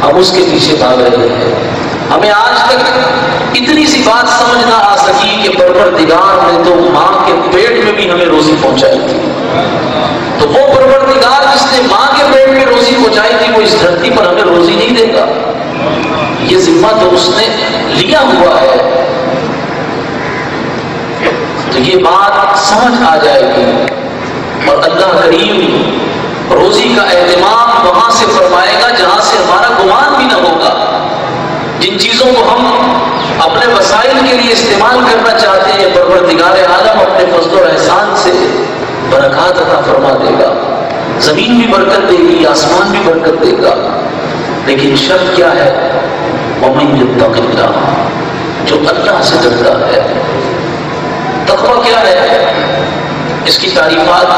ہم اس کے پیچھے بھاگ رہے ہیں. ہمیں آج تک اتنی سی بات سمجھ نہ آ سکی کہ پروردگار نے تو ماں کے پیٹ میں بھی ہمیں روزی پہنچائی تھی. تو وہ پروردگار جس نے ماں کے پیٹ میں روزی پہنچائی تھی وہ اس دھرتی پر ہمیں روزی نہیں دے گا. یہ ذمہ تو اس نے لیا ہوا ہے. تو یہ بات سمجھ آ جائے گی اور اللہ کریم روزی کا اہتمام وہاں سے فرمائے گا جہاں سے ہمارا گمان بھی نہ ہوگا. جن چیزوں کو ہم اپنے وسائل کے لیے استعمال کرنا چاہتے ہیں پروردگار عالم اپنے فضل و احسان سے برکات عطا فرما دے گا. زمین بھی برکت دے گی, آسمان بھی برکت دے گا. لیکن شرط کیا ہے؟ وَمَن يَتَّقِ اللَّهَ, جو اللہ سے ڈرتا ہے. تقویٰ کیا ہے؟ اس کی تعریفات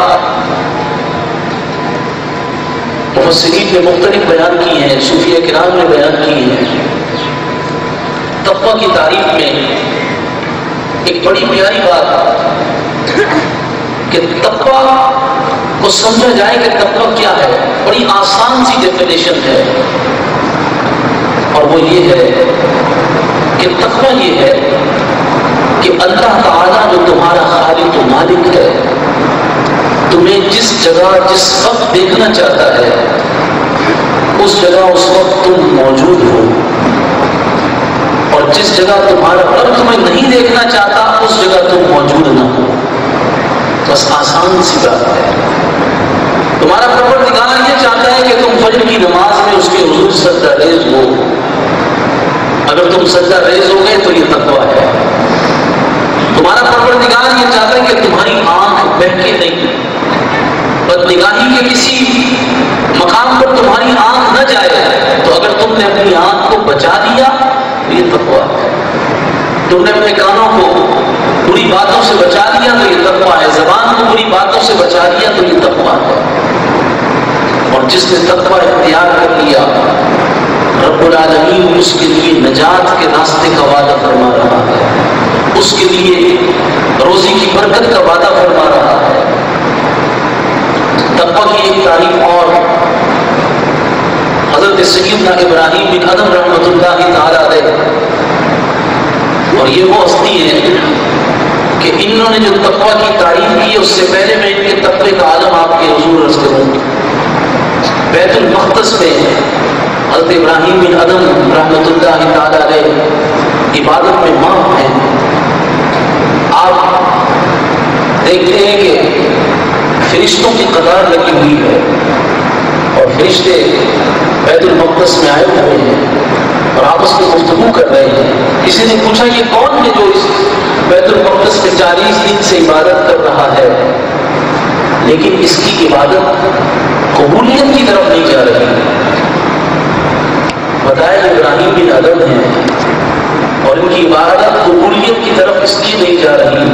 مفسرین نے مختلف بیان کی ہیں, صوفیہ کرام نے بیان کی ہیں. تقویٰ کی تعریف میں ایک بڑی پیاری بات کہ تقویٰ کو سمجھا جائے کہ تقویٰ کیا ہے. بڑی آسان سی ڈیفینیشن ہے اور وہ یہ ہے کہ تقویٰ یہ ہے کہ اللہ تعالیٰ جو تمہارا خالق و مالک ہے تمہیں جس جگہ جس وقت دیکھنا چاہتا ہے اس جگہ اس وقت تم موجود ہو, اور جس جگہ تمہارا رب تمہیں نہیں دیکھنا چاہتا اس جگہ تم موجود نہ ہو. بس آسان سی بات ہے. تمہارا پروردگار یہ چاہتا ہے کہ تم فجر کی نماز میں اس کے حضور سجدہ ریز ہو. اگر تم سجدہ ریز ہو گئے تو یہ تقویٰ ہے. تمہارا پروردگار یہ چاہتا ہے کہ تمہاری آنکھ بہکے نہیں, بدنگاہی کے کسی مقام پر تمہاری آنکھ نہ جائے. تو اگر تم نے اپنی آنکھ کو بچا دیا تو یہ تقویٰ ہے. تم نے اپنے کانوں کو بری باتوں سے بچا دیا تو یہ تقویٰ ہے. زبان کو بری باتوں سے بچا دیا تو یہ تقویٰ ہے. اور جس نے تقویٰ اختیار کر لیا رب العالمین اس کے لیے نجات کے راستے کا وعدہ فرما رہا ہے, اس کے لیے روزی کی برکت کا وعدہ فرما رہا ہے. تقویٰ کی ایک تعریف اور حضرت سیدنا ابراہیم بن ادم رحمۃ اللہ تعالی علیہ, اور یہ وہ ہستی ہے کہ انہوں نے جو تقویٰ کی تعریف کی ہے اس سے پہلے میں ان کے تقوی کا عالم آپ کے حضور عرض کروں. بیت المقدس میں حضرت ابراہیم بن ادم رحمۃ اللہ تعالی علیہ عبادت میں ماہر ہیں. آپ دیکھتے ہیں کہ فرشتوں کی قطار لگی ہوئی ہے اور فرشتے بیت المقدس میں آئے ہوئے ہیں اور آپس میں گفتگو کر رہے ہیں. کسی نے پوچھا یہ کون ہے جو اس بیت المقدس میں 40 دن سے عبادت کر رہا ہے لیکن اس کی عبادت قبولیت کی طرف نہیں جا رہی؟ بتایا ابراہیم بن ادم ہیں اور ان کی عبادت قبولیت کی طرف اس لیے نہیں جا رہی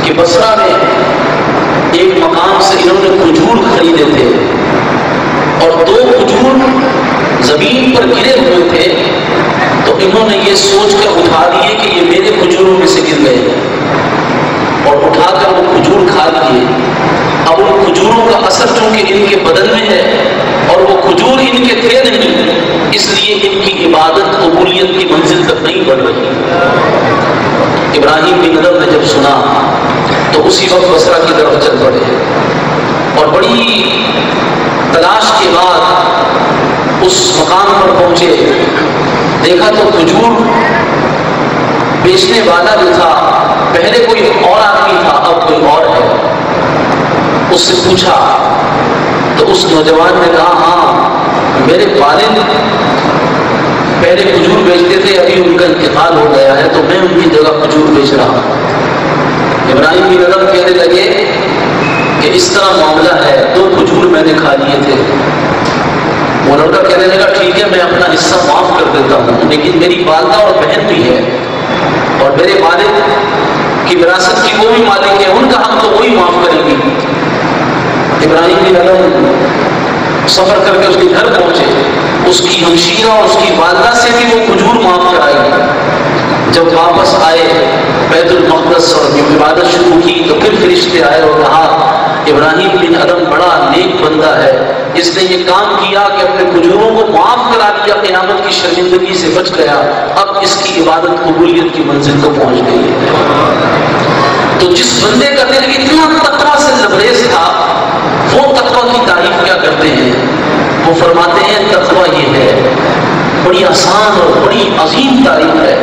کہ بصرہ میں ایک مقام سے انہوں نے کھجور خریدے تھے اور 2 کھجور زمین پر گرے ہوئے تھے تو انہوں نے یہ سوچ کر اٹھا دیے کہ یہ میرے کھجوروں میں سے گر گئے اور اٹھا کر وہ کھجور کھا لیے. اب ان کھجوروں کا اثر چونکہ ان کے بدن میں ہے اور وہ کھجور ان کے تھے نہیں اس لیے ان کی عبادت قبولیت کی منزل تک نہیں بڑھ رہی. ابراہیم بن ادم نے جب سنا تو اسی وقت بصرہ کی طرف چل پڑے اور بڑی تلاش کے بعد اس مقام پر پہنچے. دیکھا تو کھجور بیچنے والا جو تھا پہلے کوئی اور آدمی تھا اب کوئی اور ہے. اس سے پوچھا تو اس نوجوان نے کہا ہاں میرے والد پہلے کھجور بیچتے تھے ابھی ان کا انتقال ہو گیا ہے تو میں ان کی جگہ کھجور بیچ رہا ہوں. ابراہیم بن ادم کہنے لگے کہ اس طرح معاملہ ہے 2 کھجور میں نے کھا لیے تھے. وہ لڑکا کہنے لگا ٹھیک ہے میں اپنا حصہ معاف کر دیتا ہوں لیکن میری والدہ اور بہن بھی ہے اور میرے والد کی وراثت کی وہ بھی مالک ہے, ان کا حق تو وہی معاف کریں گی. ابراہیم بن ادم سفر کر کے اس کے گھر پہنچے, اس کی ہمشیرہ اور اس کی والدہ سے بھی وہ کھجور معاف کرائی. جب واپس آئے بیت المقدس اور عبادت شروع کی تو پھر فرشتے آئے اور کہا ابراہیم بن ادم بڑا نیک بندہ ہے, جس نے یہ کام کیا کہ اپنے کجوروں کو معاف کرا دیا، قیامت کی شرمندگی سے بچ گیا، اب اس کی عبادت قبولیت کی منزل کو پہنچ گئی ہے۔ تو جس بندے کا دل اتنا تقویٰ سے لبریز تھا، وہ تقویٰ کی تعریف کیا کرتے ہیں؟ وہ فرماتے ہیں تقویٰ یہ ہے، بڑی آسان اور بڑی عظیم تعریف ہے،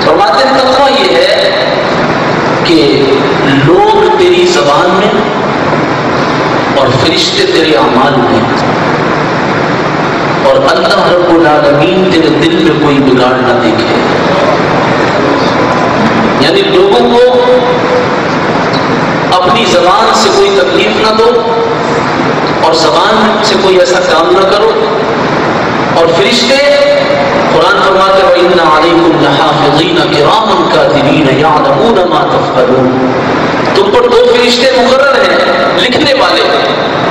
فرماتے ہیں تقویٰ یہ ہے کہ لوگ تیری زبان میں اور فرشتے تیرے اعمال میں، اور اللہ رب العالمین تیرے دل میں کوئی بگاڑ نہ دیکھے۔ یعنی لوگوں کو اپنی زبان سے کوئی تکلیف نہ دو اور زبان سے کوئی ایسا کام نہ کرو، اور فرشتے قرآن فرماتے ہیں وَإِنَّ عَلَيْكُمْ لَحَافِظِينَ كِرَامًا كَاتِبِينَ يَعْلَمُونَ مَا تَفْعَلُونَ، تم پر 2 فرشتے مقرر ہیں لکھنے والے،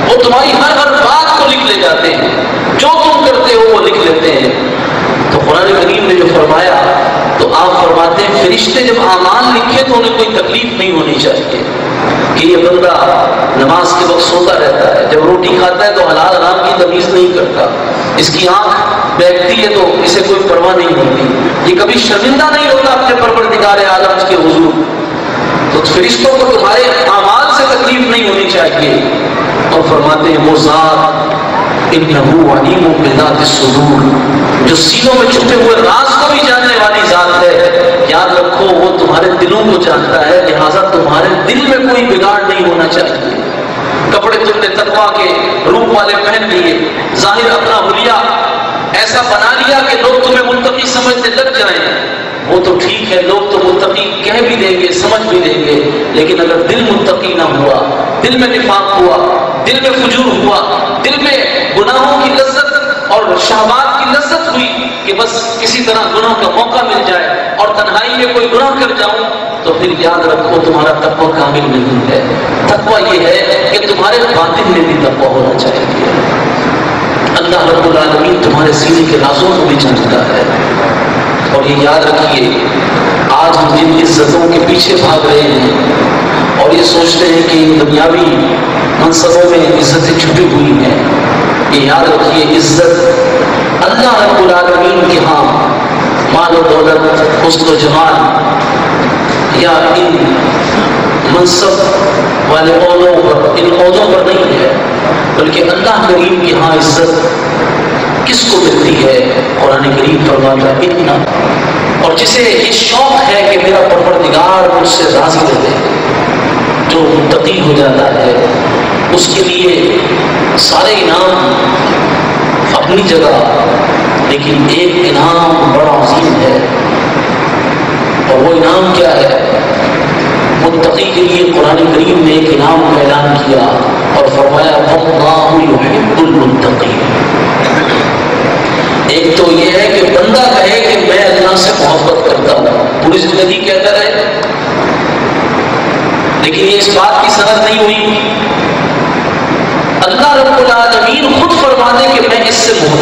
وہ تمہاری ہر بات کو لکھ لے جاتے ہیں، جو تم کرتے ہو وہ لکھ لیتے ہیں۔ تو قرآن کریم نے جو فرمایا، تو آپ فرماتے ہیں فرشتے جب اعمال لکھے تو انہیں کوئی تکلیف نہیں ہونی چاہیے کہ یہ بندہ نماز کے وقت سوتا رہتا ہے، جب روٹی کھاتا ہے تو حلال حرام کی تمیز نہیں کرتا، اس کی آنکھ بہکتی ہے تو اسے کوئی پرواہ نہیں ہوتی، یہ کبھی شرمندہ نہیں ہوتا اپنے پروردگار عالم کے حضور۔ تو فرشتوں کو تمہارے اعمال سے تکلیف نہیں ہونی چاہیے، اور فرماتے ہیں وہ ذات انہ علیم بذات الصدور، جو سینوں میں چھپے ہوئے راز کو بھی جاننے والی ذات ہے، یاد رکھو وہ تمہارے دلوں کو جانتا ہے، لہٰذا تمہارے دل میں کوئی بگاڑ نہیں ہونا چاہیے۔ کپڑے تم نے تقویٰ کے روپ والے پہن لیے، ظاہر اپنا حلیہ ایسا بنا لیا کہ لوگ تمہیں متقی سمجھنے لگ جائیں، وہ تو ٹھیک ہے، لوگ تو متقی کہہ بھی دیں گے، سمجھ بھی دیں گے، لیکن اگر دل متقی نہ ہوا، دل میں نفاق ہوا، دل میں فجور ہوا، دل میں گناہوں کی لذت اور شہوات کی لذت ہوئی کہ بس کسی طرح گناہ کا موقع مل جائے اور تنہائی میں کوئی گناہ کر جاؤں، تو پھر یاد رکھو تمہارا تقویٰ کامل نہیں ہے۔ تقویٰ یہ ہے کہ تمہارے باطن میں بھی تقویٰ ہونا چاہیے۔ اللہ رب العالمین تمہارے سینے کے رازوں کو بھی جانتا ہے، اور یہ یاد رکھیے آج ہم جن عزتوں کے پیچھے بھاگ رہے ہیں اور یہ سوچتے ہیں کہ ان دنیاوی منصبوں میں عزتیں چھپی ہوئی ہیں، یہ یاد رکھیے عزت اللہ رب العالمین کے ہاں مال و دولت، حسن و جمال یا ان منصب والے عہدوں پر، ان عہدوں پر نہیں ہے، بلکہ اللہ کریم کے ہاں عزت کس کو ملتی ہے؟ قرآن کریم فرماتا ہے اتنا، اور جسے یہ شوق ہے کہ میرا پروردگار مجھ سے راضی رہے، جو متقی ہو جاتا ہے، اس کے لیے سارے انعام اپنی جگہ، لیکن ایک انعام بڑا عظیم ہے، اور وہ انعام کیا ہے؟ متقی کے لیے قرآن کریم نے ایک انعام کا اعلان کیا اور فرمایا وَاللَّهُ يُحِبُّ الْمُتَّقِينَ۔ ایک تو یہ ہے کہ بندہ کہے کہ میں اللہ سے محبت کرتا ہوں، پوری زندگی کہتا رہے، لیکن یہ اس بات کی سند نہیں ہوئی۔ اللہ رب العالمین خود فرماتے کہ میں اس سے محبت